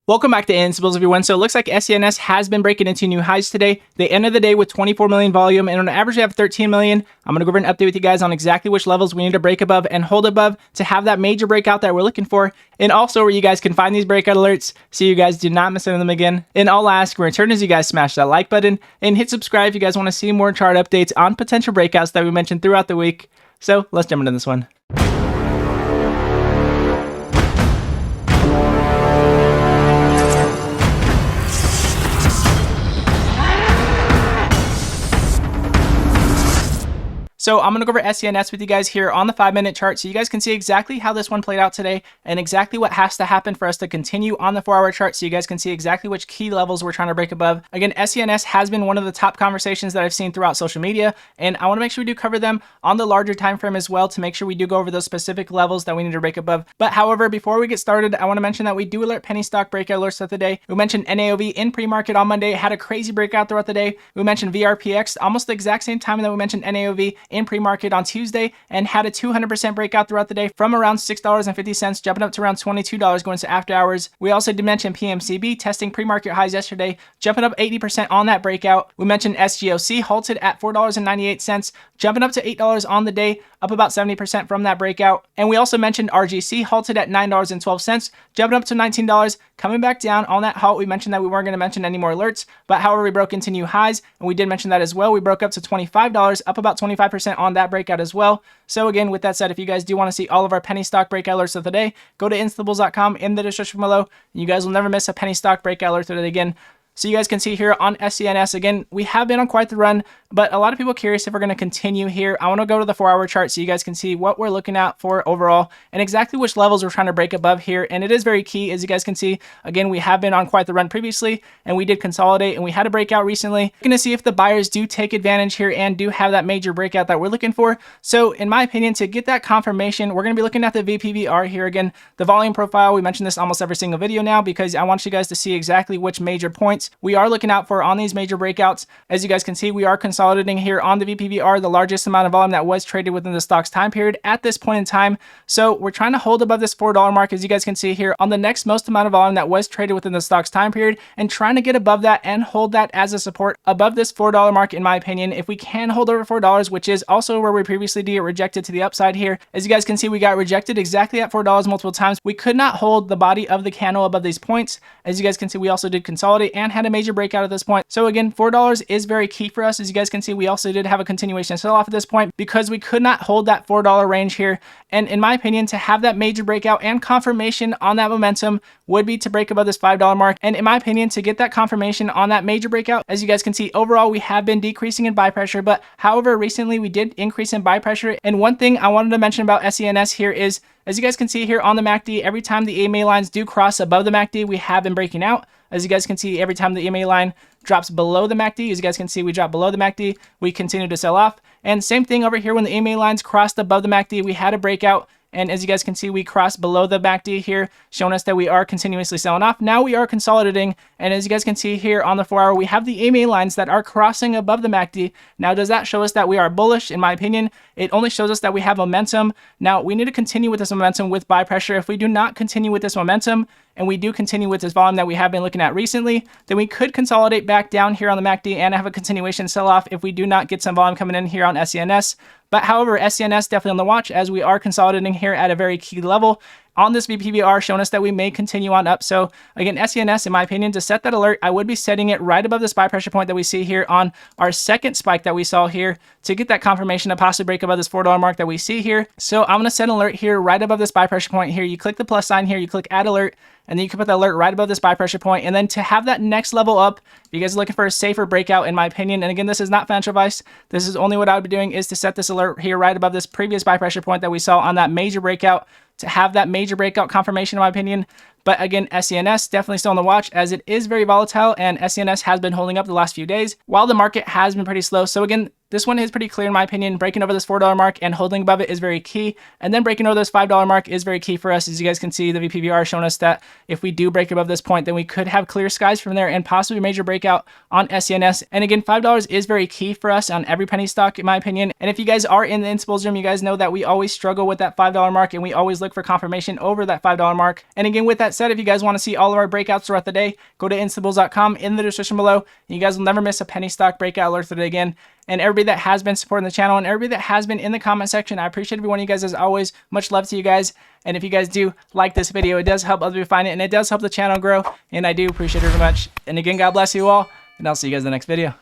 Welcome back to Invincibles, everyone. So it looks like SENS has been breaking into new highs today. They ended the day with 24 million volume, and on average they have 13 million. I'm going to go over and update with you guys on exactly which levels we need to break above and hold above to have that major breakout that we're looking for, and also where you guys can find these breakout alerts so you guys do not miss any of them again. And I'll ask in return as you guys smash that like button and hit subscribe if you guys want to see more chart updates on potential breakouts that we mentioned throughout the week. So let's jump into this one. So I'm going to go over SENS with you guys here on the 5-minute chart so you guys can see exactly how this one played out today and exactly what has to happen for us to continue on the 4-hour chart so you guys can see exactly which key levels we're trying to break above. Again, SENS has been one of the top conversations that I've seen throughout social media, and I want to make sure we do cover them on the larger time frame as well to make sure we do go over those specific levels that we need to break above. But however, before we get started, I want to mention that we do alert penny stock breakout alerts of the day. We mentioned NAOV in pre-market on Monday, had a crazy breakout throughout the day. We mentioned VRPX almost the exact same time that we mentioned NAOV in pre-market on Tuesday, and had a 200% breakout throughout the day from around $6.50 jumping up to around $22 going to after hours. We also did mention PMCB testing pre-market highs yesterday, jumping up 80% on that breakout. We mentioned SGOC halted at $4.98, jumping up to $8 on the day, up about 70% from that breakout. And we also mentioned RGC halted at $9.12, jumping up to $19, coming back down on that halt. We mentioned that we weren't going to mention any more alerts, but however, we broke into new highs, and we did mention that as well. We broke up to $25, up about 25% on that breakout as well. So again, with that said, if you guys do want to see all of our penny stock breakout alerts of the day, go to invincibles.com in the description below. You guys will never miss a penny stock breakout alert today again. So you guys can see here on SENS, again, we have been on quite the run, but a lot of people are curious if we're going to continue here. I want to go to the 4-hour chart so you guys can see what we're looking at for overall and exactly which levels we're trying to break above here. And it is very key, as you guys can see. Again, we have been on quite the run previously, and we did consolidate, and we had a breakout recently. We're going to see if the buyers do take advantage here and do have that major breakout that we're looking for. So in my opinion, to get that confirmation, we're going to be looking at the VPVR here. Again, the volume profile, we mentioned this almost every single video now because I want you guys to see exactly which major points we are looking out for on these major breakouts. As you guys can see, we are consolidating here on the VPVR, the largest amount of volume that was traded within the stock's time period at this point in time. So we're trying to hold above this $4 mark, as you guys can see here on the next most amount of volume that was traded within the stock's time period, and trying to get above that and hold that as a support above this $4 mark. In my opinion, if we can hold over $4, which is also where we previously did get rejected to the upside here, as you guys can see, we got rejected exactly at $4 multiple times. We could not hold the body of the candle above these points. As you guys can see, we also did consolidate and had a major breakout at this point. So again, $4 is very key for us. As you guys can see, we also did have a continuation sell off at this point because we could not hold that $4 range here. And in my opinion, to have that major breakout and confirmation on that momentum would be to break above this $5 mark. And in my opinion, to get that confirmation on that major breakout, as you guys can see, overall, we have been decreasing in buy pressure, but however, recently we did increase in buy pressure. And one thing I wanted to mention about SENS here is, as you guys can see here on the MACD, every time the EMA lines do cross above the MACD, we have been breaking out. As you guys can see, every time the EMA line drops below the MACD, as you guys can see, we drop below the MACD, we continue to sell off. And same thing over here when the EMA lines crossed above the MACD, we had a breakout. And as you guys can see, we crossed below the MACD here, showing us that we are continuously selling off. Now we are consolidating. And as you guys can see here on the 4-hour, we have the EMA lines that are crossing above the MACD. Now, does that show us that we are bullish? In my opinion, it only shows us that we have momentum. Now, we need to continue with this momentum with buy pressure. If we do not continue with this momentum, and we do continue with this volume that we have been looking at recently, then we could consolidate back down here on the MACD and have a continuation sell-off if we do not get some volume coming in here on SENS. But however, SENS definitely on the watch as we are consolidating here at a very key level on this VPVR, showing us that we may continue on up. So again, SENS, in my opinion, to set that alert, I would be setting it right above this buy pressure point that we see here on our second spike that we saw here to get that confirmation to possibly break above this $4 mark that we see here. So I'm going to set an alert here right above this buy pressure point here. You click the plus sign here, you click add alert, and then you can put the alert right above this buy pressure point. And then to have that next level up, if you guys are looking for a safer breakout, in my opinion, and again, this is not financial advice, this is only what I would be doing, is to set this alert here right above this previous buy pressure point that we saw on that major breakout, to have that major breakout confirmation, in my opinion. But again, SENS definitely still on the watch as it is very volatile, and SENS has been holding up the last few days while the market has been pretty slow. So again, This one is pretty clear in my opinion. Breaking over this $4 mark and holding above it is very key. And then breaking over this $5 mark is very key for us. As you guys can see, the VPVR showing us that if we do break above this point, then we could have clear skies from there and possibly a major breakout on SENS. And again, $5 is very key for us on every penny stock in my opinion. And if you guys are in the Instabulls room, you guys know that we always struggle with that $5 mark and we always look for confirmation over that $5 mark. And again, with that said, if you guys want to see all of our breakouts throughout the day, go to instabulls.com in the description below. You guys will never miss a penny stock breakout alert today again. And everybody that has been supporting the channel and everybody that has been in the comment section, I appreciate every one of you guys as always. Much love to you guys. And if you guys do like this video, it does help other people find it and it does help the channel grow. And I do appreciate it very much. And again, God bless you all. And I'll see you guys in the next video.